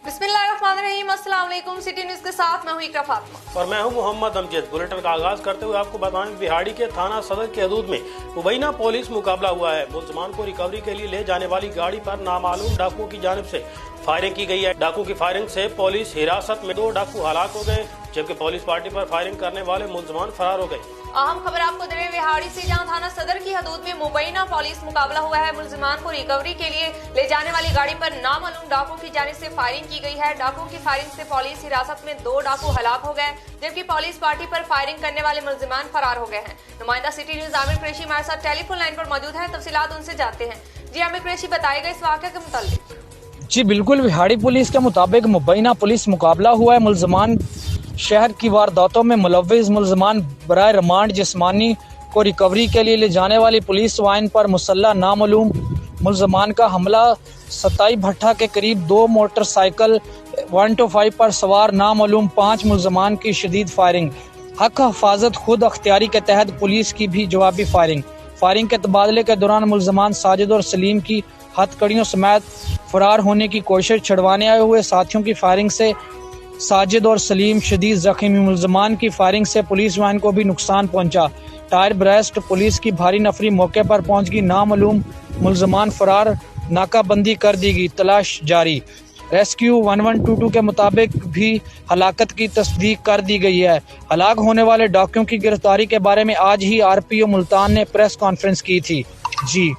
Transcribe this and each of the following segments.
बिस्मिल्लाहिर्रहमानिर्रहीम, अस्सलाम वालेकुम। सिटी न्यूज के साथ मैं हूं इकरा फातिमा और मैं हूं मोहम्मद अमजद। बुलेटिन का आगाज करते हुए आपको बताएं, बिहाड़ी के थाना सदर की हदूद में मुबैना पुलिस मुकाबला हुआ है। मुलजमान को रिकवरी के लिए ले जाने वाली गाड़ी पर नामालूम डाकुओं की जानिब से फायरिंग की गई है। डाकू की फायरिंग से पुलिस हिरासत में 2 डाकू हलाक हो गए, जबकि पुलिस पार्टी पर फायरिंग करने वाले मुलजमान फरार हो गए। अहम खबर आपको दे रहे हैं बिहाड़ी से, जहां थाना सदर की हदूद में मुबैना पुलिस मुकाबला हुआ है। मुलजमान को रिकवरी के लिए ले जाने वाली गाड़ी पर नामालूम डाकुओं की जानिब से फायरिंग की गई है। डाकुओं की फायरिंग से पुलिस हिरासत में 2 डाकू हलाक हो गए, जबकि पुलिस पार्टी पर फायरिंग करने वाले मुलजमान फरार हो गए हैं। नुमाइंदा सिटी न्यूज आमिर कुरैशी हमारे साथ टेलीफोन लाइन पर मौजूद है, तफसीलात उनसे जानते हैं। जी आमिर कुरैशी, बताइएगा इस वाक़े के मुताल्लिक। जी बिल्कुल, बिहाड़ी पुलिस के मुताबिक मुबैना पुलिस मुकाबला हुआ है। मुलजमान शहर की वारदातों में मुलव्विस मुलजमान बराए रिमांड जिस्मानी को रिकवरी के लिए ले जाने वाली पुलिस वाहन पर मुसल्लह नामालूम मुलजमान का हमला, 27 भट्ठा के करीब 2 मोटरसाइकिल 125 पर सवार नामालूम 5 मुलजमान की शदीद फायरिंग, हक हिफाजत खुद अख्तियारी के तहत पुलिस की भी जवाबी फायरिंग के तबादले के दौरान मुलजमान साजिद और सलीम की हथकड़ियों समेत फरार होने की कोशिश, छुड़वाने आए हुए साथियों की फायरिंग से साजिद और सलीम शदीद जख्मी। मुलजमान की फायरिंग से पुलिस वाहन को भी नुकसान पहुंचा। टायर ब्रेस्ट पुलिस की भारी नफरी मौके पर पहुंच गई। नामालूम मुलजमान फरार, नाकाबंदी कर दी गई, तलाश जारी। रेस्क्यू 1122 के मुताबिक भी हलाकत की तस्दीक कर दी गई है। हलाक होने वाले डाकुओं की गिरफ्तारी के बारे में आज ही RPO मुल्तान ने प्रेस कॉन्फ्रेंस की थी। जी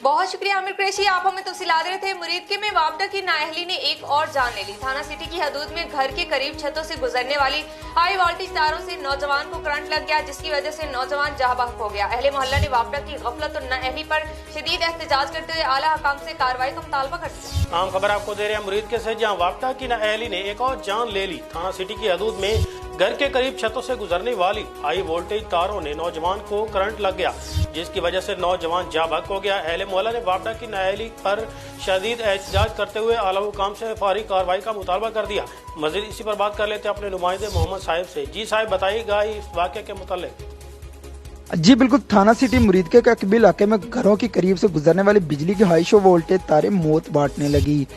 बहुत शुक्रिया आमिर कुरैशी, आप हमें तफसीलात दे रहे थे। मुरीदके में वापडा की नाअहली ने एक और जान ले ली। थाना सिटी की हदूद में घर के करीब छतों से गुजरने वाली हाई वोल्टेज तारों से नौजवान को करंट लग गया, जिसकी वजह से नौजवान जहाँ बहक हो गया। अहले मोहल्ला ने वापडा की गफलत और नाअहली पर शदीद एहतजाज करते हुए आला हकाम से कार्रवाई का मुतालबा कर दिया। आम खबर आपको दे रहे हैं मुरीदके से, जहाँ वापडा की नाअहली ने एक और जान ले ली। थाना सिटी की हदूद में घर के करीब छतों से गुजरने वाली हाई वोल्टेज तारों ने नौजवान को करंट लग गया, जिसकी वजह से नौजवान जहाँ बहक हो गया। अहले मोहल्ला ने वापडा की नाअहली पर शदीद एहतजाज करते हुए आला हुकाम से फौरी कार्रवाई का मुतालबा कर दिया। मजीद इसी पर बात कर लेते हैं अपने नुमाइंदे मोहम्मद साहिब से। जी साहिब, बताइएगा इस वाक़े के मुताल्लिक। जी बिल्कुल, थाना सिटी मुरीदके के कस्बी इलाके में घरों के करीब से गुजरने वाली बिजली की हाई शो वोल्टेज तारें मौत बांटने लगी।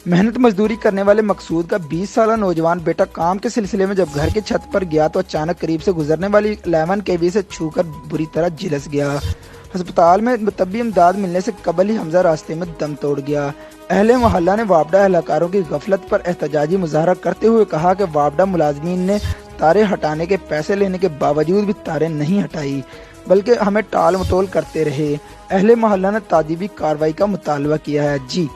मेहनत मजदूरी करने वाले मकसूद का 20 साला नौजवान बेटा काम के सिलसिले में जब घर की छत पर गया तो अचानक करीब से गुजरने वाली 11 kV से छूकर बुरी तरह झुलस गया। अस्पताल में तबी इमदाद मिलने से कबल ही हमजा रास्ते में दम तोड़ गया। अहले मोहल्ला ने वापडा अहलकारों की गफलत पर एहतजाजी मुजाहरा करते हुए कहा कि वापडा मुलाजमीन ने तारे हटाने के पैसे लेने के बावजूद भी तारे नहीं हटाई, बल्कि हमें टाल मटोल करते रहे। अहले मोहल्ला ने ताजीबी कार्रवाई का मुतालबा किया है। जी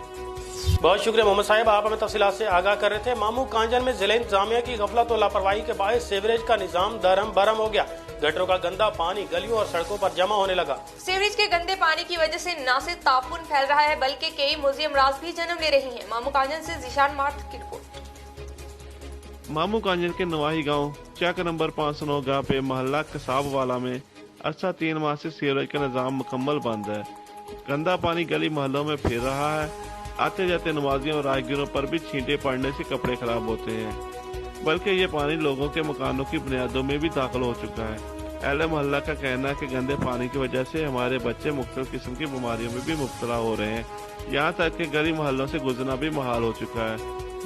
बहुत शुक्रिया मोहम्मद साहिब, आप हमें तफसीलात से आगाह कर रहे थे। मामू कांजन में जिला इंतजामिया की गफलत और लापरवाही के बायस सीवरेज का निजाम दरम बरम हो गया। गटरों का गंदा पानी गलियों और सड़कों पर जमा होने लगा। सीवरेज के गंदे पानी की वजह से न सिर्फ तापुन फैल रहा है, बल्कि कई मोजी अमराज भी जन्म ले रही हैं। मामू कांजन से जिशान मार्थ की रिपोर्ट। मामू कांजन के नवाही गांव चक नंबर 509 गांव पे मोहल्ला कसाब वाला में अरसा 3 माह से सीवरेज का निजाम मुकम्मल बंद है। गंदा पानी गली मोहल्लों में फिर रहा है। आते जाते नमाजियों और राहगीरों पर भी छींटे पड़ने से कपड़े खराब होते हैं, बल्कि ये पानी लोगों के मकानों की बुनियादों में भी दाखिल हो चुका है। अहले मोहल्ला का कहना है कि गंदे पानी की वजह से हमारे बच्चे मुख्तलिफ किस्म की बीमारियों में भी मुब्तला हो रहे हैं। यहाँ तक कि गली मोहल्लों से गुजरना भी मुहाल हो चुका है।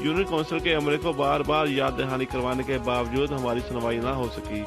यूनियन काउंसिल के अमले को बार बार याद दहानी करवाने के बावजूद हमारी सुनवाई न हो सकी।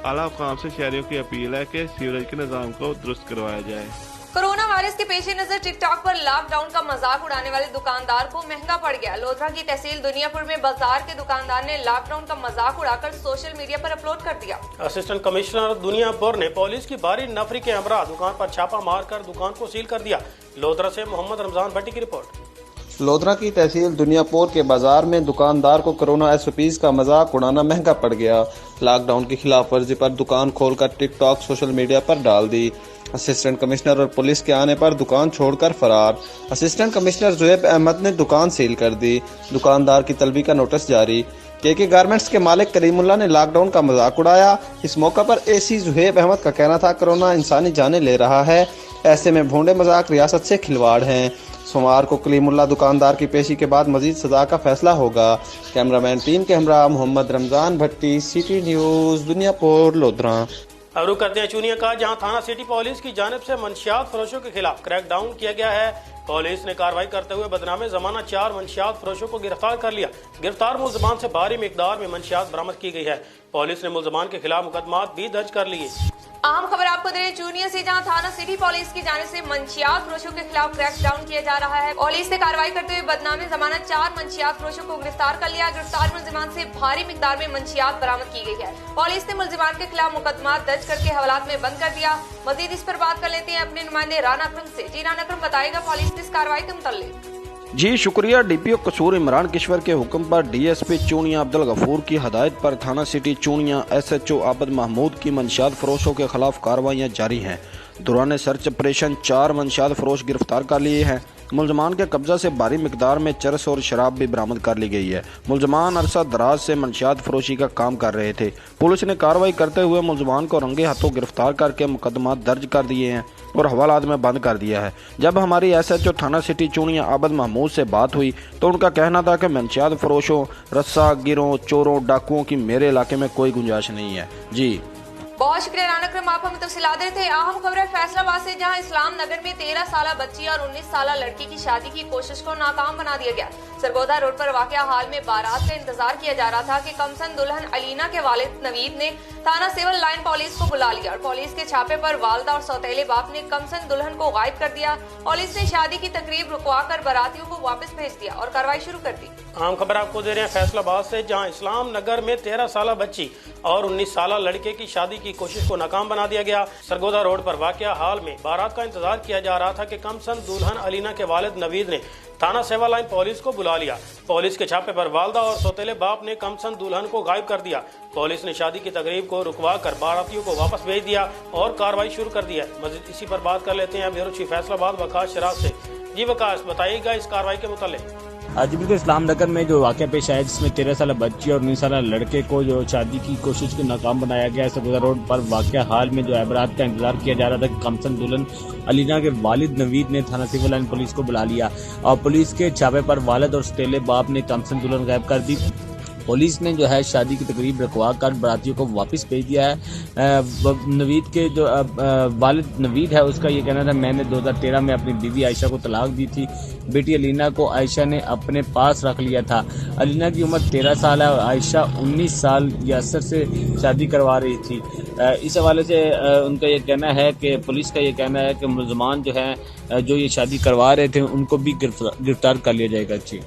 आला हुकाम से शहरियों की अपील है कि सीवरेज के निजाम को दुरुस्त करवाया जाए। कोरोना वायरस के पेश नजर टिकटॉक पर लॉकडाउन का मजाक उड़ाने वाले दुकानदार को महंगा पड़ गया। लोधरा की तहसील दुनियापुर में बाजार के दुकानदार ने लॉकडाउन का मजाक उड़ाकर सोशल मीडिया पर अपलोड कर दिया। असिस्टेंट कमिश्नर दुनियापुर ने पुलिस की भारी नफरी के हमरा दुकान पर छापा मारकर दुकान को सील कर दिया। लोधरा से मोहम्मद रमजान भट्टी की रिपोर्ट। लोधरा की तहसील दुनियापुर के बाजार में दुकानदार को कोरोना SOPs का मजाक उड़ाना महंगा पड़ गया। लॉकडाउन की खिलाफ वर्जी पर दुकान खोलकर टिकटॉक सोशल मीडिया पर डाल दी। असिस्टेंट कमिश्नर और पुलिस के आने पर दुकान छोड़कर फरार। असिस्टेंट कमिश्नर जुएब अहमद ने दुकान सील कर दी। दुकानदार की तलबी का नोटिस जारी। KK गारमेंट्स के मालिक करीमुल्लाह ने लॉकडाउन का मजाक उड़ाया। इस मौका पर AC जुएब अहमद का कहना था कोरोना इंसानी जानें ले रहा है, ऐसे में भोंडे मजाक रियासत से खिलवाड़ हैं। सोमवार को कलीमुल्लाह दुकानदार की पेशी के बाद मजीद सजा का फैसला होगा। कैमरामैन टीम के हमरा मोहम्मद रमजान भट्टी, सिटी न्यूज दुनियापुर लोधरा। अब रुक करते हैं चूनिया का, जहां थाना सिटी पुलिस की जानिब से मंशियात फरोशों के खिलाफ क्रैकडाउन किया गया है। पुलिस ने कार्रवाई करते हुए बदनामे जमाना 4 मंशियात फरोशों को गिरफ्तार कर लिया। गिरफ्तार मुलजमान से भारी मिकदार में मंशियात बरामद की गई है। पुलिस ने मुलजमान के खिलाफ मुकदमात भी दर्ज कर लिए। अहम खबर आपको दे रहे चूनिया से, जहां थाना सिटी पुलिस की जानिब से मंशियात फरोशों के खिलाफ क्रैक डाउन किया जा रहा है। पुलिस ने कार्रवाई करते हुए बदनामे जमानत 4 मंशियात फरोशों को गिरफ्तार कर लिया। गिरफ्तार मुलजिमान से भारी मिकदार में मंशियात बरामद की गई है। पुलिस ने मुलजिमान के खिलाफ मुकदमा दर्ज करके हवालात में बंद कर दिया। मजीद इस पर बात कर लेते हैं अपने नुमाइंदे राना अकरम से। जी राना अकरम, बताएगा पुलिस की इस कार्रवाई के मुताल्लिक। जी शुक्रिया। डीपीओ कसूर इमरान किश्वर के हुक्म पर डीएसपी चूनिया अब्दुल गफूर की हदायत पर थाना सिटी चूनिया एसएचओ आबद महमूद की मंशियात फरोशों के खिलाफ कार्रवाइयाँ जारी हैं। दौरान सर्च ऑपरेशन 4 मंशियात फरोश गिरफ्तार कर लिए हैं। मुलजमान के कब्जा से भारी मिकदार में चरस और शराब भी बरामद कर ली गई है। मुलजमान अरसा दराज से मंशियात फरोशी का काम कर रहे थे। पुलिस ने कार्रवाई करते हुए मुलजमान को रंगे हाथों गिरफ्तार करके मुकदमा दर्ज कर दिए हैं और हवालात में बंद कर दिया है। जब हमारी एसएचओ थाना सिटी चूनिया आबद महमूद से बात हुई तो उनका कहना था कि मंशियात फरोशों, रस्सा गिरों, चोरों, डाकुओं की मेरे इलाके में कोई गुंजाइश नहीं है। जी बहुत शुक्रिया राना अकरम, आप हमें तफसीलात देते हैं। अहम खबर है फैसलाबाद से, जहां इस्लाम नगर में 13 साल बच्ची और 19 साल लड़की की शादी की कोशिश को नाकाम बना दिया गया। सरगोदा रोड पर वाकया हाल में बारात का इंतजार किया जा रहा था कि कमसन दुल्हन अलीना के वालिद नवीद ने थाना सिविल लाइन पुलिस को बुला लिया और पुलिस के छापे पर वालदा और सौतेले बाप ने कमसन दुल्हन को गायब कर दिया। पुलिस ने शादी की तकरीब रुकवा कर बारातियों को वापस भेज दिया और कार्रवाई शुरू कर दी। आम खबर आपको दे रहे हैं फैसलाबाद से, जहां इस्लाम नगर में 13 साल बच्ची और 19 साल लड़के की शादी की कोशिश को नाकाम बना दिया गया। सरगोदा रोड पर वाकया हाल में बारात का इंतजार किया जा रहा था कि कमसन दुल्हन अलीना के वालिद नवीद ने थाना सेवा लाइन पुलिस को बुला लिया। पुलिस के छापे पर वालदा और सौतेले बाप ने कमसन दुल्हन को गायब कर दिया। पुलिस ने शादी की तकरीब को रुकवा कर बारातियों को वापस भेज दिया और कार्रवाई शुरू कर दी है। मजीद इसी पर बात कर लेते हैं ब्यूरो चीफ फैसलाबाद वकास शराज से। जी वकास, बताइएगा इस कार्रवाई के मुतालिक। आज भी तो इस्लाम नगर में जो वाक़या पेश आया जिसमें 13 साल बच्ची और 19 साल लड़के को जो शादी की कोशिश को नाकाम बनाया गया। सरगोदा रोड पर वाक़या हाल में जो है बारात का इंतजार किया जा रहा था कि कमसन दुल्हन अलीना के वालिद नवीद ने थाना सिविल लाइन पुलिस को बुला लिया और पुलिस के छापे पर वालिद और सौतेले बाप ने कमसन दुल्हन गायब कर दी। पुलिस ने जो है शादी की तकरीब रखवा कर बारातियों को वापस भेज दिया है। नवीद के जो वालिद नवीद है उसका ये कहना था, मैंने 2013 में अपनी बीवी आयशा को तलाक दी थी। बेटी अलीना को आयशा ने अपने पास रख लिया था। अलीना की उम्र 13 साल है और आयशा 19 साल यासर से शादी करवा रही थी। इस हवाले से उनका ये कहना है कि पुलिस का ये कहना है कि मुलजमान जो है जो ये शादी करवा रहे थे उनको भी गिरफ्तार कर लिया जाएगा। जी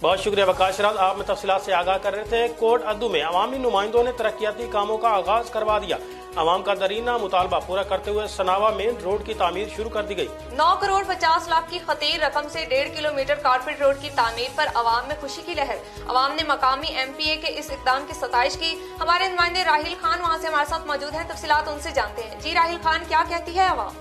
बहुत शुक्रिया वकास शराज, आप में तफसीलात से आगाह कर रहे थे। कोट अद्दू में अवामी नुमाइंदों ने तरक्याती कामों का आगाज करवा दिया। अवाम का दरीना मुतालबा पूरा करते हुए सनावा मेन रोड की तामीर शुरू कर दी गई। 9 करोड़ 50 लाख की खतीर रकम से 1.5 किलोमीटर कारपेट रोड की तामीर पर अवाम में खुशी की लहर। अवाम ने मकामी MPA के इस इकदाम की सताइश की। हमारे नुमाइंदे राहिल खान वहाँ से हमारे साथ मौजूद हैं, तफसीलात उनसे जानते हैं। जी राहिल खान, क्या कहती है अवाम?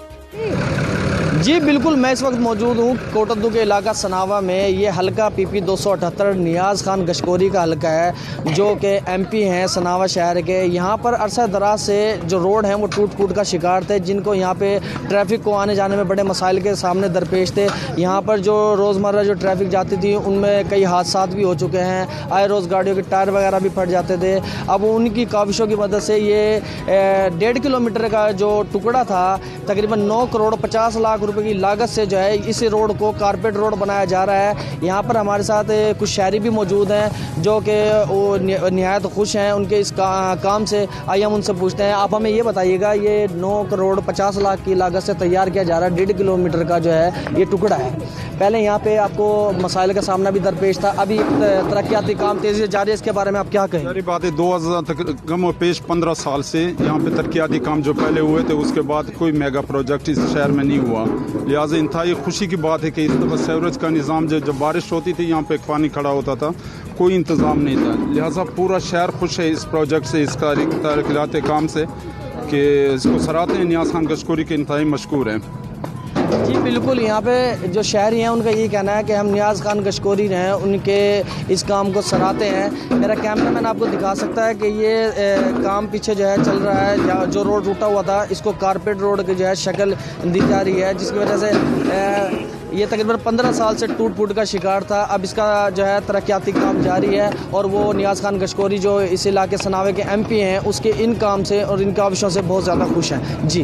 जी बिल्कुल, मैं इस वक्त मौजूद हूँ कोटद्दू के इलाका सनावा में। ये हल्का PP 278 नियाज़ खान गशकोरी का हल्का है जो कि MP हैं सनावा शहर के। यहाँ पर अरसा दराज से जो रोड हैं वो टूट फूट का शिकार थे, जिनको यहाँ पे ट्रैफिक को आने जाने में बड़े मसाइल के सामने दरपेश थे। यहाँ पर जो रोज़मर्रा जो ट्रैफिक जाती थी उनमें कई हादसा भी हो चुके हैं। आए रोज़ गाड़ियों के टायर वगैरह भी फट जाते थे। अब उनकी काविशों की मदद से ये 1.5 किलोमीटर का जो टुकड़ा था तकरीबन 9 करोड़ 50 लाख रुपए की लागत से जो है इस रोड को कारपेट रोड बनाया जा रहा है। यहाँ पर हमारे साथ कुछ शहरी भी मौजूद हैं जो कि वो निहायत खुश हैं उनके इस काम से। आइए हम उनसे पूछते हैं, आप हमें ये बताइएगा, ये 9 करोड़ 50 लाख की लागत से तैयार किया जा रहा है 1.5 किलोमीटर का जो है ये टुकड़ा है। पहले यहाँ पे आपको मसाइल का सामना भी दरपेश था, अभी तरक्याती काम तेजी से जारी है, इसके बारे में आप क्या कहें? सारी बात है 2000 तक कम और पेश 15 साल से यहाँ पे तरक्याती काम जो पहले हुए थे उसके बाद कोई मेगा प्रोजेक्ट इस शहर में नहीं हुआ। लिहाजा इंतहाई खुशी की बात है कि इस दफ़ा सीवरेज का निज़ाम जब बारिश होती थी यहाँ पे पानी खड़ा होता था, कोई इंतज़ाम नहीं था। लिहाजा पूरा शहर खुश है इस प्रोजेक्ट से, इसका तरक्याती काम से, कि इसको सराहते हैं। नियाज़ खान गशकोरी के इंतहाई मशकूर हैं। जी बिल्कुल, यहाँ पे जो शहरी हैं उनका यही कहना है कि हम नियाज़ खान गशकोरी हैं, उनके इस काम को सराहते हैं। मेरा कैमरामैन आपको दिखा सकता है कि ये काम पीछे जो है चल रहा है। जो रोड टूटा हुआ था इसको कारपेट रोड की जो है शक्ल दी जा रही है, जिसकी वजह से ये तकरीबन 15 साल से टूट फूट का शिकार था। अब इसका जो है तरक्याती काम जारी है और वो नियाज़ खान गशकोरी जो इस इलाके सनावे के MP हैं उसके इन काम से और इन काविशों से बहुत ज़्यादा खुश हैं। जी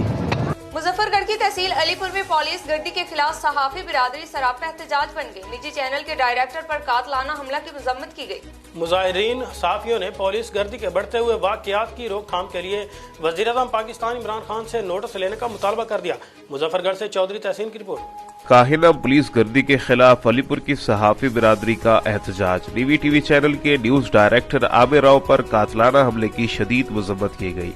मुजफ्फर मुजफ्फरगढ़ की तहसील अलीपुर में पुलिस गर्दी के खिलाफ सहाफी बिरादरी सरापा एहतजाज बन गई। निजी चैनल के डायरेक्टर पर कातलाना हमला की मजम्मत की गई। मुजाहिरीन सहाफियों ने पुलिस गर्दी के बढ़ते हुए वाकयात की रोकथाम के लिए वज़ीर-ए-आज़म पाकिस्तान इमरान खान से नोटिस लेने का मुतालबा कर दिया। मुजफ्फरगढ़ से चौधरी तहसीन की रिपोर्ट। काहिना पुलिस गर्दी के खिलाफ अलीपुर की सहाफी बिरादरी का एहतजाज। टीवी चैनल के न्यूज डायरेक्टर आमिर राव पर कातलाना हमले की शदीद मजम्मत की गई।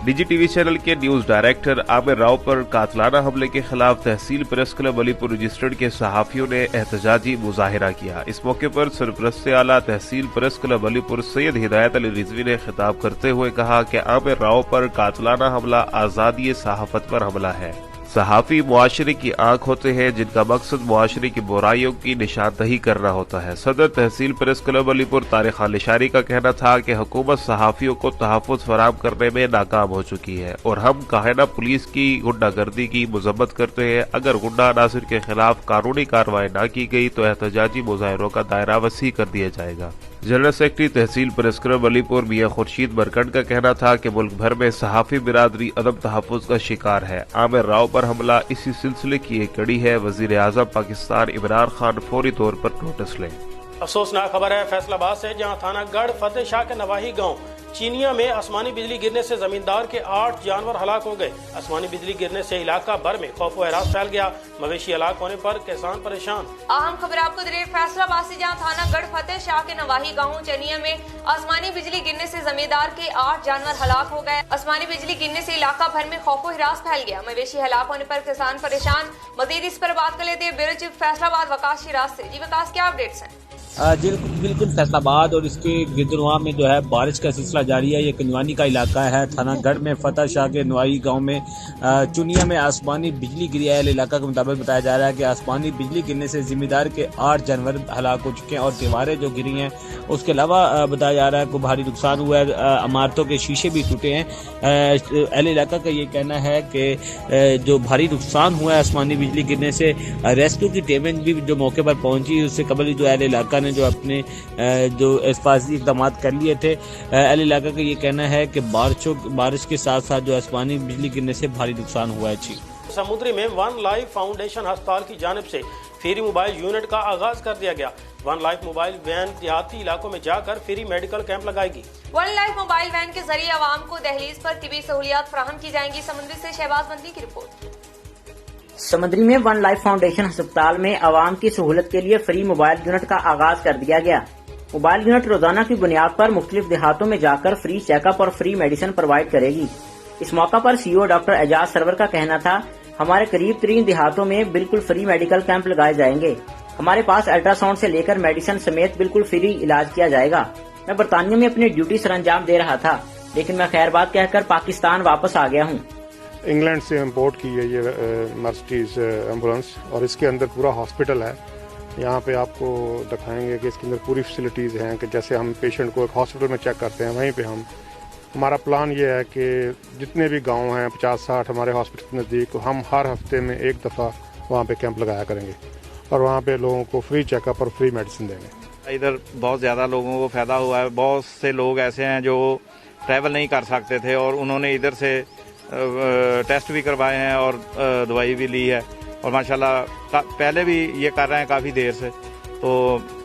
निजी टीवी चैनल के न्यूज डायरेक्टर आमिर राव पर कातलाना हमले के खिलाफ तहसील प्रेस क्लब अलीपुर रजिस्टर्ड के सहाफियों ने एहतजाजी मुजाहिरा किया। इस मौके पर सरपरस्त आला तहसील प्रेस क्लब अलीपुर सैयद हिदायत अली रिजवी ने खिताब करते हुए कहा कि आमिर राव पर कातलाना हमला आजादी सहाफत पर हमला है। सहाफी मुआशरे की आंख होते हैं जिनका मकसद मुआशरे की बुराइयों की निशानदही करना होता है। सदर तहसील प्रेस क्लब अलीपुर तारिक खालिशारी का कहना था कि हुकूमत सहाफियों को तहफ़्फ़ुज़ फराहम करने में नाकाम हो चुकी है और हम काहिना पुलिस की गुंडागर्दी की मजम्मत करते हैं। अगर गुंडा अनासिर के खिलाफ कानूनी कार्रवाई न की गई तो एहतजाजी मुजाहिरों का दायरा वसी कर दिया जाएगा। जनरल सेक्रेटरी तहसील प्रेस क्लब अलीपुर मियां खुर्शीद बरकंड का कहना था कि मुल्क भर में सहाफी बिरादरी अदम तहफ़्फ़ुज़ का शिकार है। आमिर राव पर हमला इसी सिलसिले की एक कड़ी है। वज़ीर-ए-आज़म पाकिस्तान इमरान खान फौरी तौर पर नोटिस लें। अफसोसनाक खबर है फैसलाबाद से, जहां थाना गढ़ फतेह शाह के नवाही गांव चीनिया में आसमानी बिजली गिरने से जमींदार के 8 जानवर हलाक हो गए। आसमानी बिजली गिरने से इलाका भर में खौफ व हरास फैल गया। मवेशी हलाक होने पर किसान परेशान। अहम खबर आपको दे रहे फैसलाबाद से, जहां थाना गढ़ फतेह शाह के नवाही गांव चनिया में आसमानी बिजली गिरने से जमींदार के 8 जानवर हलाक हो गए। आसमानी बिजली गिरने से इलाका भर में खौफ व हरास फैल गया। मवेशी हलाक होने पर किसान परेशान। मजीद इस पर बात कर लेते हैं ब्यूरो चीफ फैसलाबाद वकास शिराज से। जी वकास, क्या अपडेट्स हैं? बिल्कुल फैसलाबाद और इसके गिरदुनवा में जो है बारिश का सिलसिला जारी है। ये कन्वानी का इलाका है। थाना गढ़ में फतेह शाह के नवाही गांव में चुनिया में आसमानी बिजली गिरी है। इलाका के मुताबिक बताया जा रहा है कि आसमानी बिजली गिरने से जिम्मेदार के 8 जानवर हलाक हो चुके हैं और दीवारें जो गिरी हैं। उसके अलावा बताया जा रहा है कि भारी नुकसान हुआ है। इमारतों के शीशे भी टूटे हैं। अहले इलाका का ये कहना है कि जो भारी नुकसान हुआ है आसमानी बिजली गिरने से, रेस्क्यू की टीमें भी जो मौके पर पहुंची, उससे कबल जो अहले इलाका ने जो अपने जो हिफाजती इक़दाम कर लिए थे। अहले इलाका का ये कहना है कि बारिश के साथ साथ जो आसमानी बिजली गिरने से भारी नुकसान हुआ है। समुद्री में वन लाइफ फाउंडेशन अस्पताल की जानिब से फ्री मोबाइल यूनिट का आगाज कर दिया गया। वन लाइफ मोबाइल वैन देहाती इलाकों में जाकर फ्री मेडिकल कैंप लगाएगी। वन लाइफ मोबाइल वैन के जरिए आवाम को दहलीज पर तिबी सहूलियात फराहम की जाएंगी। समुद्री से शहबाज बंदी की रिपोर्ट। समुद्री में वन लाइफ फाउंडेशन अस्पताल में आवाम की सहूलत के लिए फ्री मोबाइल यूनिट का आगाज कर दिया गया। मोबाइल यूनिट रोजाना की बुनियाद पर मुख्तलिफ देहातों में जाकर फ्री चेकअप और फ्री मेडिसिन प्रोवाइड करेगी। इस मौका पर सीईओ डॉक्टर एजाज सरवर का कहना था, हमारे करीब 3 देहातों में बिल्कुल फ्री मेडिकल कैंप लगाए जाएंगे। हमारे पास अल्ट्रासाउंड से लेकर मेडिसिन समेत बिल्कुल फ्री इलाज किया जाएगा। मैं बरतानिया में अपनी ड्यूटी सरअंजाम दे रहा था, लेकिन मैं खैर बात कहकर पाकिस्तान वापस आ गया हूँ। इंग्लैंड से इम्पोर्ट की है ये मर्सिडीज एम्बुलेंस और इसके अंदर पूरा हॉस्पिटल है। यहाँ पे आपको दिखाएंगे कि इसके अंदर पूरी फैसिलिटीज़ हैं कि जैसे हम पेशेंट को एक हॉस्पिटल में चेक करते हैं, वहीं पे हमारा प्लान ये है कि जितने भी गांव हैं 50-60 हमारे हॉस्पिटल के नज़दीक, हम हर हफ्ते में एक दफ़ा वहाँ पे कैंप लगाया करेंगे और वहाँ पे लोगों को फ्री चेकअप और फ्री मेडिसिन देंगे। इधर बहुत ज़्यादा लोगों को फ़ायदा हुआ है। बहुत से लोग ऐसे हैं जो ट्रैवल नहीं कर सकते थे और उन्होंने इधर से टेस्ट भी करवाए हैं और दवाई भी ली है और माशाल्लाह पहले भी ये कर रहे हैं काफ़ी देर से। तो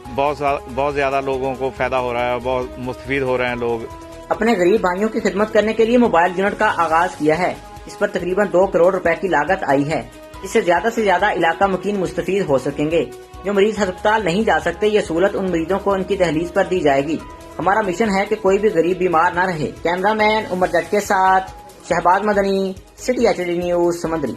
बहुत ज़्यादा लोगों को फ़ायदा हो रहा है, बहुत मुस्तफीद हो रहे हैं लोग। अपने गरीब भाइयों की खिदमत करने के लिए मोबाइल यूनिट का आगाज किया है। इस पर तकरीबन 2 करोड़ रुपए की लागत आई है। इससे ज्यादा से ज्यादा इलाका मुकीन मुस्तफीद हो सकेंगे। जो मरीज अस्पताल नहीं जा सकते, ये सहूलत उन मरीजों को उनकी दहलीज पर दी जाएगी। हमारा मिशन है कि कोई भी गरीब बीमार न रहे। कैमरामैन उमर जट के साथ Shahbaz Madani, City HD News, समुद्री।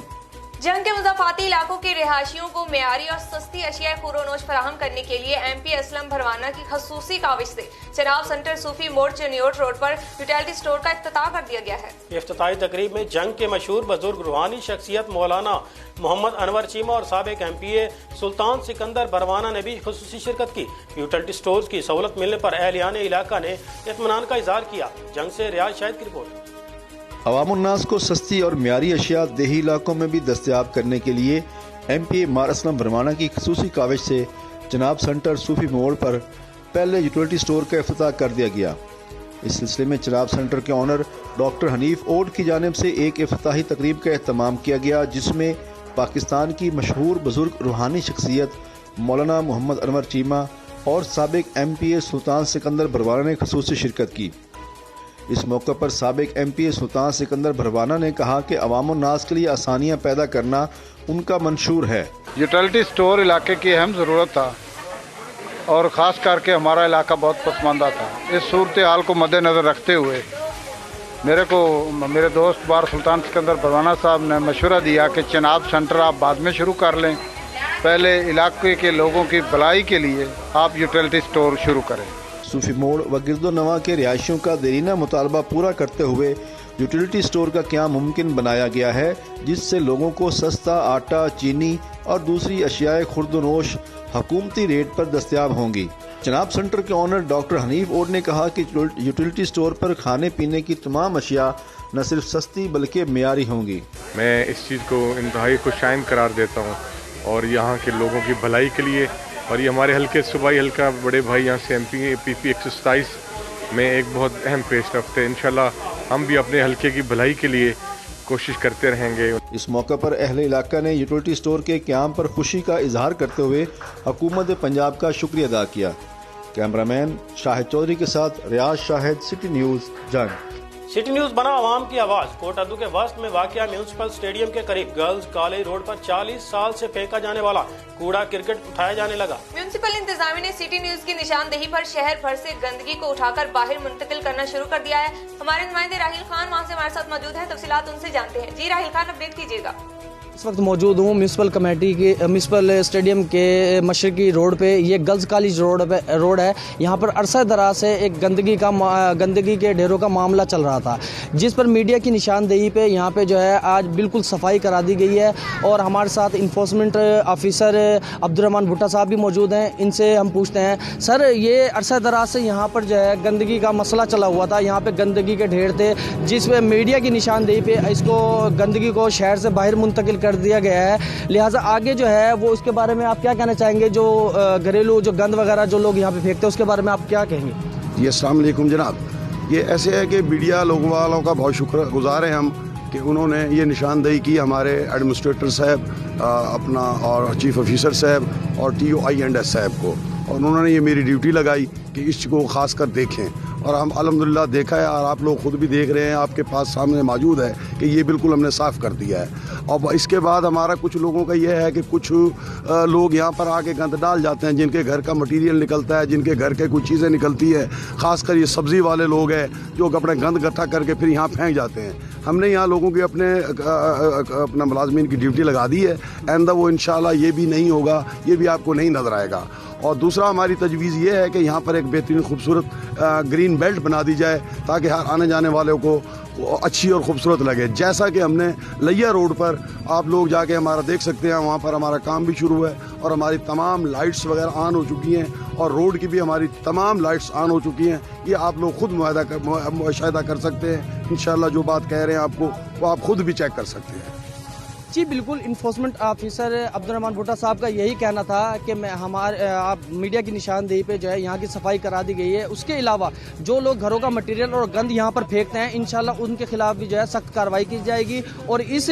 जंग के मुज़ाफ़ाती इलाकों के रिहायशियों को मेयारी और सस्ती अशिया खुरोनोश फराहम करने के लिए MP असलम भरवाना की खसूसी काविश से चनाब सेंटर सूफी मोड़ चनियोट रोड पर यूटिलिटी स्टोर का इफ्तिताह कर दिया गया है। इफ्तिताही तकरीब में जंग के मशहूर बुजुर्ग रूहानी शख्सियत मौलाना मोहम्मद अनवर चीमा और साबिक MPA सुल्तान सिकंदर भरवाना ने भी खसूसी शिरकत की। यूटिलिटी स्टोर की सहूलत मिलने पर अहलियान इलाका ने इत्मीनान का इजहार किया। जंग से रियाज शाहिद की रिपोर्ट। अवामुन्नास को सस्ती और मियारी अशिया देही इलाकों में भी दस्तयाब करने के लिए MPA मार असलम भरवाना की खसूसी काविश से जनाब सेंटर सूफी मोड़ पर पहले यूटिलिटी स्टोर का इफ्तिताह कर दिया गया। اس سلسلے میں چناب سینٹر کے آنر ڈاکٹر حنیف اوڈ کی جانب سے ایک افتتاحی تقریب کا اہتمام کیا گیا، جس میں پاکستان کی مشہور بزرگ روحانی شخصیت مولانا محمد انور چیمہ اور سابق MPA سلطان سکندر بھروانا نے خصوصی شرکت کی۔ اس موقع پر سابق MPA سلطان سکندر بھروانا نے کہا کہ عوام الناس کے لیے آسانیاں پیدا کرنا ان کا منشور ہے۔ یوٹیلٹی سٹور علاقے کی اہم ضرورت تھا اور خاص کر کے ہمارا علاقہ بہت پسماندہ تھا۔ اس صورتحال کو مد نظر رکھتے ہوئے میرے دوست بار سلطان سکندر بھروانا صاحب نے مشورہ دیا کہ چناب سینٹر آپ بعد میں شروع کر لیں، پہلے علاقے کے لوگوں کی بھلائی کے لیے آپ یوٹیلٹی سٹور شروع کریں۔ صوفی موڑ و گرد و نواح کے رہائشیوں کا دیرینہ مطالبہ پورا کرتے ہوئے یوٹیلٹی سٹور کا قیام ممکن بنایا گیا ہے، جس سے لوگوں کو سستا آٹا، چینی اور دوسری اشیاء خرد و نوش حکومتی ریٹ پر دستیاب ہوں گی۔ چناب سینٹر کے آنر ڈاکٹر حنیف اوڈ نے کہا کہ یوٹیلٹی سٹور پر کھانے پینے کی تمام اشیاء نہ صرف سستی بلکہ معیاری ہوں گی۔ میں اس چیز کو انتہائی خوشائند قرار دیتا ہوں اور یہاں کے لوگوں کی بھلائی کے لیے، اور یہ ہمارے حلقے صوبائی حلقہ بڑے بھائی یہاں سے PP 127 میں ایک بہت اہم پیش رفت ہے۔ انشاءاللہ ہم بھی اپنے حلقے کی بھلائی کے لیے کوشش کرتے رہیں گے۔ اس موقع پر اہل علاقہ نے یوٹیلٹی سٹور کے قیام پر خوشی کا اظہار کرتے ہوئے حکومت پنجاب کا شکریہ ادا کیا۔ کیمرامین شاہد چودھری کے ساتھ ریاض شاہد، سٹی نیوز، جنگ۔ سٹی نیوز بنا عوام کی آواز۔ کوٹ ادو کے وسط میں واقع میونسپل اسٹیڈیم کے قریب گرلز کالج روڈ پر 40 سال سے پھینکا جانے والا کوڑا کرکٹ اٹھایا جانے لگا۔ میونسپل انتظامیہ نے سٹی نیوز کی نشاندہی پر شہر بھر سے گندگی کو اٹھا کر باہر منتقل کرنا شروع کر دیا ہے۔ ہمارے نمائندے راہیل خان وہاں سے ہمارے ساتھ موجود ہیں، تفصیلات ان سے جانتے ہیں۔ جی راہیل خان، اپڈیٹ کیجیے گا۔ اس وقت موجود ہوں میونسپل کمیٹی کے میونسپل اسٹیڈیم کے مشرقی روڈ پہ۔ یہ گرلز کالج روڈ ہے۔ یہاں پر عرصہ دراز سے ایک گندگی کے ڈھیروں کا معاملہ چل رہا تھا، جس پر میڈیا کی نشاندہی پہ یہاں پہ جو ہے آج بالکل صفائی کرا دی گئی ہے، اور ہمارے ساتھ انفورسمنٹ آفیسر عبدالرحمان بھٹا صاحب بھی موجود ہیں۔ ان سے ہم پوچھتے ہیں، سر یہ عرصہ دراز سے یہاں پر جو ہے گندگی کا مسئلہ چلا ہوا تھا، یہاں پہ گندگی کے ڈھیر تھے، جس پہ میڈیا کی نشاندہی پہ اس کو گندگی کو شہر سے باہر منتقل کر دیا گیا ہے، لہٰذا آگے جو ہے وہ اس کے بارے میں آپ کیا کہنا چاہیں گے؟ جو گھریلو جو گند وغیرہ جو لوگ یہاں پہ پھینکتے ہیں اس کے بارے میں آپ کیا کہیں گے؟ جی السلام علیکم جناب۔ یہ ایسے ہے کہ میڈیا لوگوں والوں کا بہت شکر گزار ہیں ہم کہ انہوں نے یہ نشاندہی کی، ہمارے ایڈمنسٹریٹر صاحب اپنا اور چیف آفیسر صاحب اور TOI&S صاحب کو، اور انہوں نے یہ میری ڈیوٹی لگائی کہ اس کو خاص کر دیکھیں، اور ہم الحمدللہ دیکھا ہے، اور آپ لوگ خود بھی دیکھ رہے ہیں، آپ کے پاس سامنے موجود ہے کہ یہ بالکل ہم نے صاف کر دیا ہے۔ اب اس کے بعد ہمارا کچھ لوگوں کا یہ ہے کہ کچھ لوگ یہاں پر آ کے گند ڈال جاتے ہیں، جن کے گھر کا مٹیریل نکلتا ہے، جن کے گھر کے کچھ چیزیں نکلتی ہے، خاص کر یہ سبزی والے لوگ ہیں جو اپنے گند اکٹھا کر کے پھر یہاں پھینک جاتے ہیں۔ ہم نے یہاں لوگوں کی اپنا ملازمین کی ڈیوٹی لگا دی ہے، آئندہ وہ انشاءاللہ یہ بھی نہیں ہوگا، یہ بھی آپ کو نہیں نظر آئے گا۔ اور دوسرا ہماری تجویز یہ ہے کہ یہاں پر ایک بہترین خوبصورت گرین بیلٹ بنا دی جائے تاکہ ہر آنے جانے والوں کو اچھی اور خوبصورت لگے، جیسا کہ ہم نے لیا روڈ پر آپ لوگ جا کے ہمارا دیکھ سکتے ہیں، وہاں پر ہمارا کام بھی شروع ہے اور ہماری تمام لائٹس وغیرہ آن ہو چکی ہیں، اور روڈ کی بھی ہماری تمام لائٹس آن ہو چکی ہیں۔ یہ آپ لوگ خود مشاہدہ کر سکتے ہیں، انشاءاللہ جو بات کہہ رہے ہیں آپ کو وہ آپ خود بھی چیک کر سکتے ہیں۔ جی بالکل، انفورسمنٹ آفیسر عبدالرحمان بھٹا صاحب کا یہی کہنا تھا کہ آپ میڈیا کی نشاندہی پہ جو ہے یہاں کی صفائی کرا دی گئی ہے۔ اس کے علاوہ جو لوگ گھروں کا مٹیریل اور گند یہاں پر پھینکتے ہیں، انشاءاللہ ان کے خلاف بھی جو ہے سخت کارروائی کی جائے گی اور اس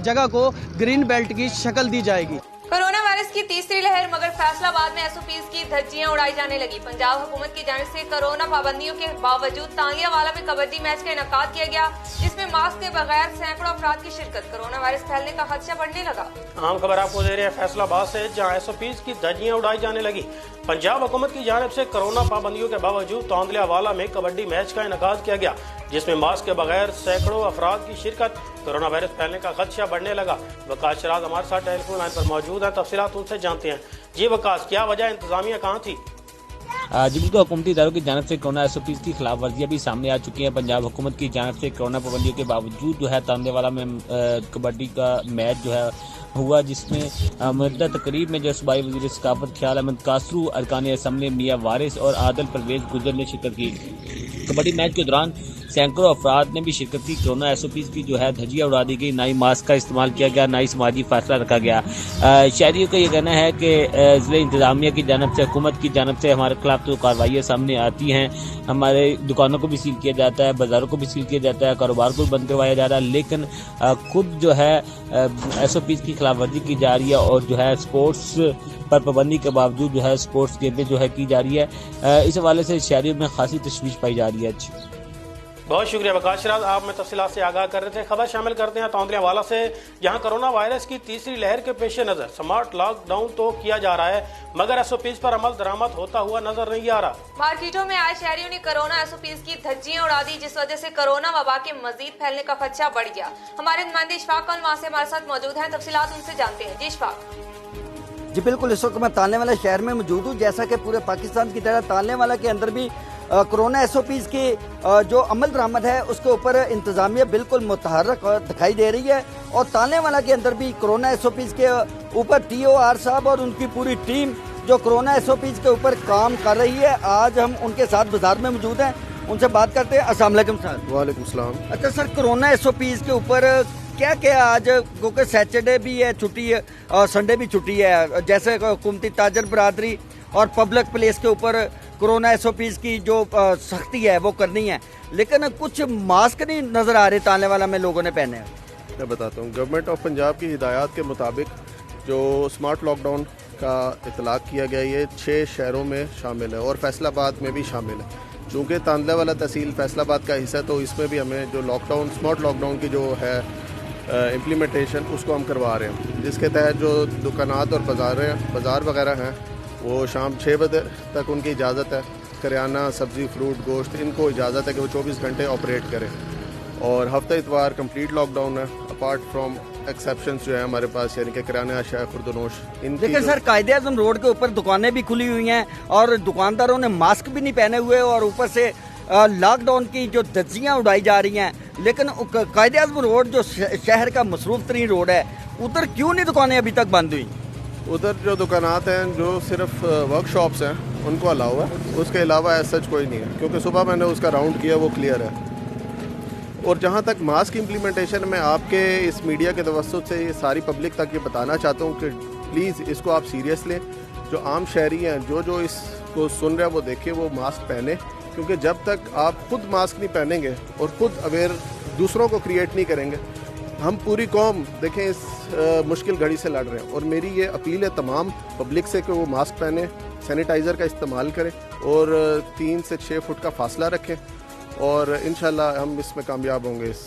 جگہ کو گرین بیلٹ کی شکل دی جائے گی۔ کورونا وائرس کی تیسری لہر، مگر فیصلہ آباد میں SOPs کی دھجیاں اڑائی جانے لگی۔ پنجاب حکومت کی جانب سے کورونا پابندیوں کے باوجود تانگیا والا میں کبڈی میچ کا انعقاد کیا گیا، جس میں ماسک کے بغیر سینکڑوں افراد کی شرکت۔ کورونا وائرس پھیلنے کا خدشہ بڑھنے لگا۔ اہم خبر آپ کو دے رہے ہیں فیصلہ آباد سے، جہاں SOPs کی دھجیاں اڑائی جانے لگی۔ پنجاب حکومت کی جانب سے کورونا پابندیوں کے باوجود تانگیا والا میں کبڈی میچ کا انعقاد کیا گیا، جس میں ماسک کے بغیر سینکڑوں افراد کی شرکت۔ کورونا وائرس پھیلنے کا خدشہ بڑھنے لگا۔ وکاس شراز ہمارے ساتھ ٹیلی فون لائن پر موجود ہیں، تفصیلات ان سے جانتے ہیں۔ جی وکاس، کیا وجہ انتظامیہ کہاں تھی؟ جی بالکل، حکومتی اداروں کی جانب سے کورونا SOPs کی خلاف ورزیاں بھی سامنے آ چکی ہیں۔ پنجاب حکومت کی جانب سے کورونا پابندیوں کے باوجود جو ہے تانگیا والا میں کبڈی کا میچ جو ہے ہوا، جس میں مردہ تقریب میں جو صوبائی وزیر ثقافت خیال احمد کاسرو، ارکان اسمبلی میاں وارث اور عادل پرویز گجر نے شرکت کی۔ کبڈی میچ کے دوران सैकड़ों अफराद ने भी शिरकत की। कोरोना SOPs की जो है धज्जियां उड़ा दी गई, ना ही मास्क का इस्तेमाल किया गया, ना ही समाजी फासला रखा गया। शहरियों का ये कहना है कि ज़िले इंतजामिया की जानब से, हुकूमत की जानब से हमारे खिलाफ तो कार्रवाइयाँ सामने आती हैं। हमारे दुकानों को भी सील किया जाता है, बाज़ारों को भी सील किया जाता है, कारोबार को भी बंद करवाया जा रहा है, लेकिन खुद जो है SOPs की खिलाफ वर्जी की जा रही है और जो है स्पोर्ट्स पर पाबंदी के बावजूद जो है स्पोर्ट्स गेमें जो है की जा रही है। इस हवाले से शहरियों में खासी तशवीश पाई जा रही है। बहुत शुक्रिया वकाश राज, आप में तफसीलात से आगाह कर रहे थे। खबर शामिल करते हैं तौंदलियावाला से, जहां कोरोना वायरस की तीसरी लहर के पेश नज़र स्मार्ट लॉकडाउन तो किया जा रहा है, मगर SOPs पर अमल दरामद होता हुआ नजर नहीं आ रहा। मार्केटों में आए शहरियों ने कोरोना SOPs की धज्जियां उड़ा दी, जिस वजह से कोरोना वबा के मजीद फैलने का खदशा बढ़ गया। हमारे नुमाइंदे इशफाक कल वहाँ से हमारे साथ मौजूद हैं, तफसीलात उनसे जानते हैं। जी इशफाक। जी बिल्कुल, इस वक्त मैं तालनेवाला शहर में मौजूद हूँ। जैसा कि पूरे पाकिस्तान की तरह तालनेवाला के अंदर भी कोरोना SOPs की जो अमल दरामद है उसके ऊपर इंतजामिया बिल्कुल मुतहर्रिक दिखाई दे रही है, और तालनेवाला के अंदर भी कोरोना SOPs के ऊपर TOR साहब और उनकी पूरी टीम जो कोरोना SOPs के ऊपर काम कर रही है। आज हम उनके साथ बाजार में मौजूद हैं, उनसे बात करते हैं। अस्सलाम वालेकुम सर। वालेकुम सलाम। अच्छा सर, कोरोना SOPs के ऊपर क्या क्या आज, क्योंकि सैटरडे भी है छुट्टी है और संडे भी छुट्टी है, जैसे हुकूमती ताजर बरादरी और पब्लिक प्लेस के ऊपर कोरोना SOPs की जो सख्ती है वो करनी है, लेकिन कुछ मास्क नहीं नज़र आ रहे तालनेवाला में लोगों ने पहने। मैं बताता हूँ, गवर्नमेंट ऑफ पंजाब की हिदायत के मुताबिक जो स्मार्ट लॉकडाउन का इतलाक़ किया गया, ये 6 शहरों में शामिल है और फैसलाबाद में भी शामिल है। चूँकि तांदलावाला तहसील फैसलाबाद का हिस्सा, तो इसमें भी हमें जो लॉकडाउन स्मार्ट लॉकडाउन की जो है इम्प्लीमेंटेशन उसको हम करवा रहे हैं, जिसके तहत जो दुकानात और बाज़ार वगैरह हैं वो शाम 6 बजे तक उनकी इजाज़त है। करियाना, सब्ज़ी, फ्रूट, गोश्त, इनको इजाज़त है कि वो 24 घंटे ऑपरेट करें, और हफ्ता इतवार कंप्लीट लॉकडाउन है, अपार्ट फ्रॉम एक्सेप्शंस जो है हमारे पास, यानी कि किराना अशिया, खुर्दनोश। देखिए सर, कायदे आज़म रोड के ऊपर दुकानें भी खुली हुई हैं और दुकानदारों ने मास्क भी नहीं पहने हुए, और ऊपर से लॉकडाउन की जो धज्जियां उड़ाई जा रही हैं, लेकिन कायदे आज़म रोड जो शहर का मसरूफ तरीन रोड है, उधर क्यों नहीं दुकानें अभी तक बंद हुई? उधर जो दुकानात हैं, जो सिर्फ वर्कशॉप्स हैं, उनको अलाउ है, उसके अलावा ऐसा सच कोई नहीं है, क्योंकि सुबह मैंने उसका राउंड किया, वो क्लियर है। और जहाँ तक मास्क इम्प्लीमेंटेशन में आपके इस मीडिया के तवज्जुह से ये सारी पब्लिक तक ये बताना चाहता हूँ कि प्लीज़ इसको आप सीरियस लें। जो आम शहरी हैं, जो इसको सुन रहे हैं, वो देखें, वो मास्क पहने, क्योंकि जब तक आप खुद मास्क नहीं पहनेंगे और खुद अवेयर दूसरों को क्रिएट नहीं करेंगे, हम पूरी कौम देखें इस मुश्किल घड़ी से लड़ रहे हैं। और मेरी ये अपील है तमाम पब्लिक से कि वो मास्क पहने, सैनिटाइज़र का इस्तेमाल करें और 3 से 6 फुट का फासला रखें, और इंशाल्लाह हम इसमें कामयाब होंगे इस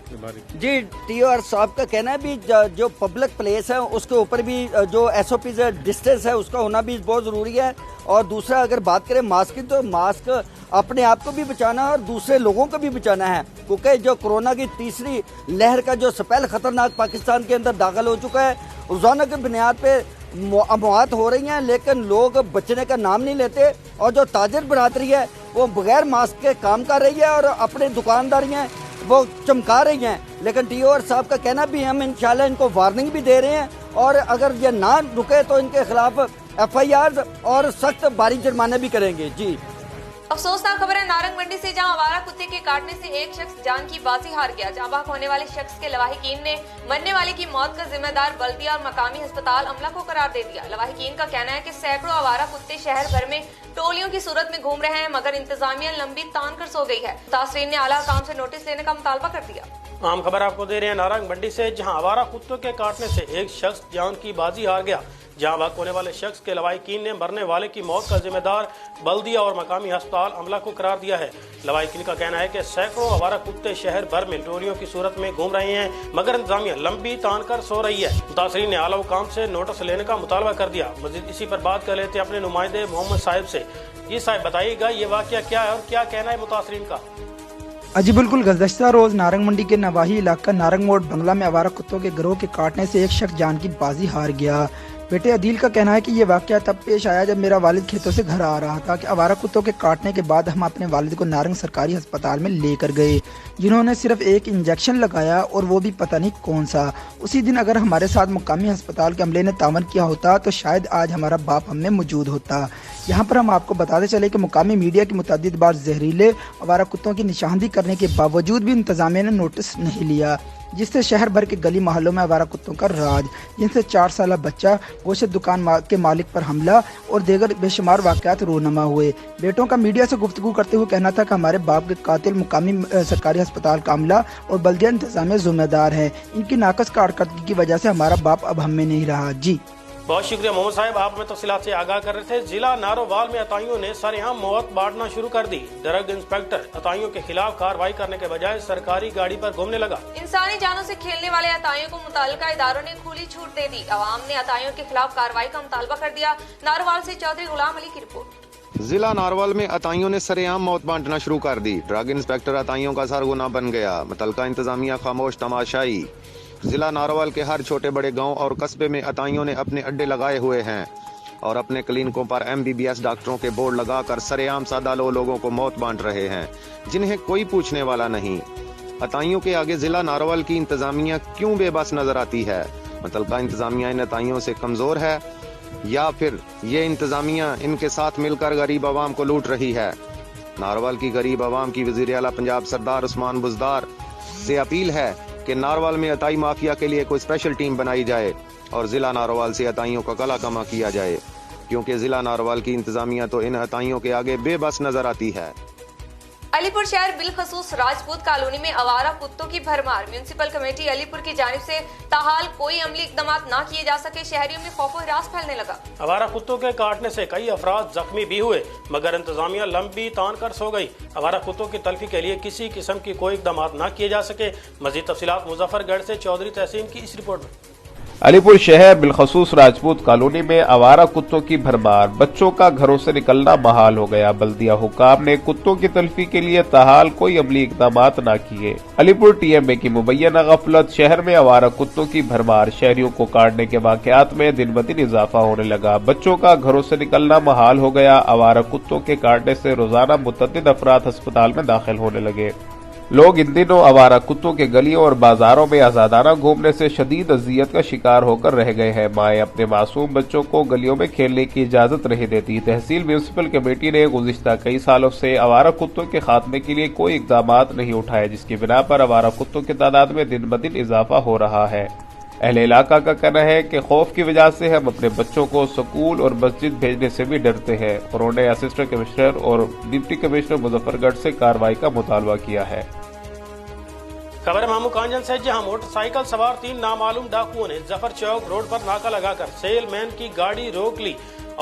बीमारी। जी, TOR साहब का कहना है भी जो पब्लिक प्लेस है उसके ऊपर भी जो SOPs डिस्टेंस है उसका होना भी बहुत ज़रूरी है, और दूसरा अगर बात करें मास्क की, तो मास्क अपने आप को भी बचाना है और दूसरे लोगों को भी बचाना है, क्योंकि जो कोरोना की तीसरी लहर का जो स्पेल खतरनाक पाकिस्तान के अंदर दाखिल हो चुका है, रोज़ाना की बुनियाद पे मौत हो रही हैं, लेकिन लोग बचने का नाम नहीं लेते, और जो ताजर बरादरी है वो बगैर मास्क के काम कर रही है और अपने दुकानदारियाँ वो चमका रही हैं। लेकिन TOR साहब का कहना भी, हम इंशाल्लाह इनको वार्निंग भी दे रहे हैं, और अगर ये ना रुके तो इनके खिलाफ FIR और सख्त भारी जुर्माने भी करेंगे। जी, अफसोसनाक खबर है नारंग मंडी से, जहां आवारा कुत्ते के काटने से एक शख्स जान की बाजी हार गया। जाँ बहक होने वाले शख्स के लवाहिकीन ने मरने वाले की मौत का जिम्मेदार बल्दिया और मकामी अस्पताल अमला को करार दे दिया। लवाहिकीन का कहना है कि सैकड़ों आवारा कुत्ते शहर भर में टोलियों की सूरत में घूम रहे हैं, मगर इंतजामिया लंबी तान कर सो गई है। मुतासरीन ने आला काम से नोटिस लेने का मुतालबा कर दिया। आम खबर आपको दे रहे हैं नारंग मंडी से, जहां आवारा कुत्तों के काटने से एक शख्स जान की बाजी हार गया। जहां बहक होने वाले शख्स के लवाहिकीन ने मरने वाले की मौत का जिम्मेदार बल्दिया और मकामी अस्पताल अमला को करार दिया है। लवाहिकीन का कहना है कि सैकड़ों आवारा कुत्ते शहर भर में टोलियों की सूरत में घूम रहे हैं, मगर इंतजामिया लंबी तान कर सो रही है। मुतासरीन ने आला हुकाम से नोटिस लेने का मुतालबा कर दिया। मजीद इसी पर बात कर लेते हैं अपने नुमाइंदे मोहम्मद साहिब से। ये साहिब बताइएगा, ये वाकया क्या है और क्या कहना है मुतासरीन का? अजी बिल्कुल, गुज़श्ता रोज नारंग मंडी के नवाही इलाका नारंग मोड़ बंगला में आवारा कुत्तों के गिरोह के काटने से एक शख्स जान की बाजी हार गया। بیٹے عدیل کا کہنا ہے کہ یہ واقعہ تب پیش آیا جب میرا والد کھیتوں سے گھر آ رہا تھا کہ آوارہ کتوں کے کاٹنے کے بعد ہم اپنے والد کو نارنگ سرکاری ہسپتال میں لے کر گئے، جنہوں نے صرف ایک انجیکشن لگایا اور وہ بھی پتہ نہیں کون سا۔ اسی دن اگر ہمارے ساتھ مقامی ہسپتال کے عملے نے تعاون کیا ہوتا تو شاید آج ہمارا باپ ہم میں موجود ہوتا۔ یہاں پر ہم آپ کو بتاتے چلے کہ مقامی میڈیا کی متعدد بار زہریلے آوارہ کتوں کی نشاندہی کرنے کے باوجود بھی انتظامیہ نے نوٹس نہیں لیا، جس سے شہر بھر کے گلی محلوں میں آوارہ کتوں کا راج، جن سے 4 سالہ بچہ، گوشت دکان کے مالک پر حملہ اور دیگر بے شمار واقعات رونما ہوئے۔ بیٹوں کا میڈیا سے گفتگو کرتے ہوئے کہنا تھا کہ ہمارے باپ کے قاتل مقامی سرکاری ہسپتال کا عملہ اور بلدیہ انتظامیہ ذمہ دار ہیں، ان کی ناقص کارکردگی کی وجہ سے ہمارا باپ اب ہم میں نہیں رہا۔ جی بہت شکریہ محمد صاحب، آپ ہمیں تفصیلات سے آگاہ کر رہے تھے۔ ضلع نارووال میں عطائیوں نے سرعام موت بانٹنا شروع کر دی۔ ڈرگ انسپیکٹر عطائیوں کے خلاف کارروائی کرنے کے بجائے سرکاری گاڑی پر گھومنے لگا۔ انسانی جانوں سے کھیلنے والے عطائیوں کو متعلقہ اداروں نے کھلی چھوٹ دے دی۔ عوام نے عطائیوں کے خلاف کارروائی کا مطالبہ کر دیا۔ نارووال سے چودھری غلام علی کی رپورٹ۔ ضلع نارووال میں عطائیوں نے سرعام موت بانٹنا شروع کر دی۔ ڈرگ انسپیکٹر عطائیوں کا سرغنہ بن گیا، متعلقہ انتظامیہ خاموش تماشائی۔ ضلع نارووال کے ہر چھوٹے بڑے گاؤں اور قصبے میں عطائیوں نے اپنے اڈے لگائے ہوئے ہیں اور اپنے کلینکوں پر MBBS ڈاکٹروں کے بورڈ لگا کر سرعام سادہ لوگوں کو موت بانٹ رہے ہیں، جنہیں کوئی پوچھنے والا نہیں۔ عطائیوں کے آگے ضلع نارووال کی انتظامیہ کیوں بے بس نظر آتی ہے؟ متعلقہ انتظامیہ ان عطائیوں سے کمزور ہے یا پھر یہ انتظامیہ ان کے ساتھ مل کر غریب عوام کو لوٹ رہی ہے؟ نارووال کی غریب عوام کی وزیر اعلیٰ پنجاب سردار عثمان بزدار سے اپیل ہے کہ نارووال میں عطائی مافیا کے لیے کوئی اسپیشل ٹیم بنائی جائے اور ضلع نارووال سے عطائیوں کا کلا کما کیا جائے، کیونکہ ضلع نارووال کی انتظامیہ تو ان عطائیوں کے آگے بے بس نظر آتی ہے۔ علی پور شہر بالخصوص راجپوت کالونی میں آوارہ کتوں کی بھرمار۔ میونسپل کمیٹی علی پور کی جانب سے تاحال کوئی عملی اقدامات نہ کیے جا سکے، شہریوں میں خوف و ہراس پھیلنے لگا۔ آوارہ کتوں کے کاٹنے سے کئی افراد زخمی بھی ہوئے، مگر انتظامیہ لمبی تان کر سو گئی۔ آوارہ کتوں کی تلفی کے لیے کسی قسم کی کوئی اقدامات نہ کیے جا سکے۔ مزید تفصیلات مظفر گڑھ سے چودھری تحسین کی اس رپورٹ میں۔ علی پور شہر بالخصوص راجپوت کالونی میں آوارہ کتوں کی بھرمار، بچوں کا گھروں سے نکلنا محال ہو گیا۔ بلدیہ حکام نے کتوں کی تلفی کے لیے تاحال کوئی عملی اقدامات نہ کیے۔ علی پور TMA کی مبینہ غفلت، شہر میں آوارہ کتوں کی بھرمار، شہریوں کو کاٹنے کے واقعات میں دن بدن اضافہ ہونے لگا، بچوں کا گھروں سے نکلنا محال ہو گیا۔ آوارہ کتوں کے کاٹنے سے روزانہ متعدد افراد ہسپتال میں داخل ہونے لگے۔ لوگ ان دنوں آوارہ کتوں کے گلیوں اور بازاروں میں آزادانہ گھومنے سے شدید اذیت کا شکار ہو کر رہ گئے ہیں۔ مائیں اپنے معصوم بچوں کو گلیوں میں کھیلنے کی اجازت نہیں دیتی۔ تحصیل میونسپل کمیٹی نے گزشتہ کئی سالوں سے آوارہ کتوں کے خاتمے کے لیے کوئی اقدامات نہیں اٹھائے، جس کی بنا پر آوارہ کتوں کی تعداد میں دن بدن اضافہ ہو رہا ہے۔ اہل علاقہ کا کہنا ہے کہ خوف کی وجہ سے ہم اپنے بچوں کو سکول اور مسجد بھیجنے سے بھی ڈرتے ہیں۔ انہوں نے اسسٹنٹ کمشنر اور ڈپٹی کمشنر مظفر گڑھ سے کارروائی کا مطالبہ کیا ہے۔ خبر مامو کانجن سے، جہاں موٹر سائیکل سوار 3 نامعلوم ڈاکوؤں نے ظفر چوک روڈ پر ناکہ لگا کر سیل مین کی گاڑی روک لی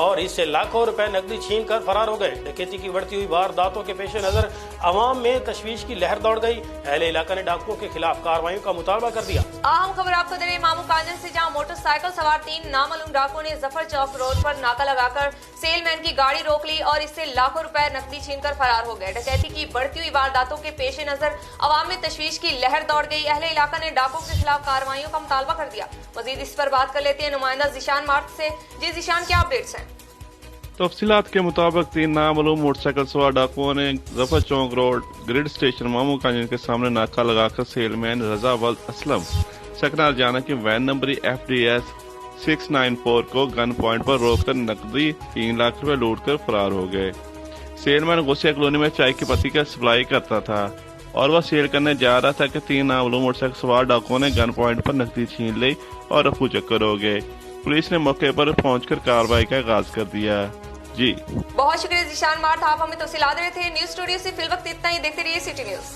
اور اس سے لاکھوں روپے نقدی چھین کر فرار ہو گئے۔ ڈکیتی کی بڑھتی ہوئی وارداتوں کے پیش نظر عوام میں تشویش کی لہر دوڑ گئی۔ اہل علاقہ نے ڈاکوؤں کے خلاف کارروائیوں کا مطالبہ کر دیا۔ اہم خبر آپ کو دے رہے مامو کانجن سے، جہاں موٹر سائیکل سوار 3 نامعلوم ڈاکوؤں نے ظفر چوک روڈ پر ناکہ لگا کر سیل مین کی گاڑی روک لی اور اس سے لاکھوں روپے نقدی چھین کر فرار ہو گئے۔ ڈکیتی کی بڑھتی ہوئی وارداتوں کے پیش نظر عوام میں تشویش کی لہر دوڑ گئی۔ اہل علاقہ نے ڈاکوؤں کے خلاف کارروائیوں کا مطالبہ کر دیا۔ مزید اس پر بات کر لیتے ہیں نمائندہ ذیشان مارت سے۔ جی ذیشان، کیا اپڈیٹس ہیں؟ تفصیلات کے مطابق 3 نامعلوم موٹر سائیکل سوار ڈاکوؤں نے ظفر چوک روڈ گریڈ اسٹیشن مامو کانجن کے سامنے ناکہ لگا کر سیل مین رضا ولد اسلم سکنہ جانا کی وین نمبری FDS 694 کو گن پوائنٹ پر روک کر نقدی 3 لاکھ روپے لوٹ کر فرار ہو گئے۔ سیل مین غوثیہ کالونی میں چائے کی پتی کا سپلائی کرتا تھا اور وہ سیل کرنے جا رہا تھا کہ 3 نامعلوم موٹر سائیکل سوار ڈاکوؤں نے گن پوائنٹ پر نقدی چھین لی اور رفو چکر ہو گئے۔ پولیس نے موقع پر پہنچ کر کارروائی کا آغاز کر دیا۔ جی بہت شکریہ ذیشان مارت، آپ ہمیں تفصیلات دے رہے تھے۔ نیوز اسٹوڈیو سے فی الوقت اتنا ہی، دیکھتے رہیے سٹی نیوز۔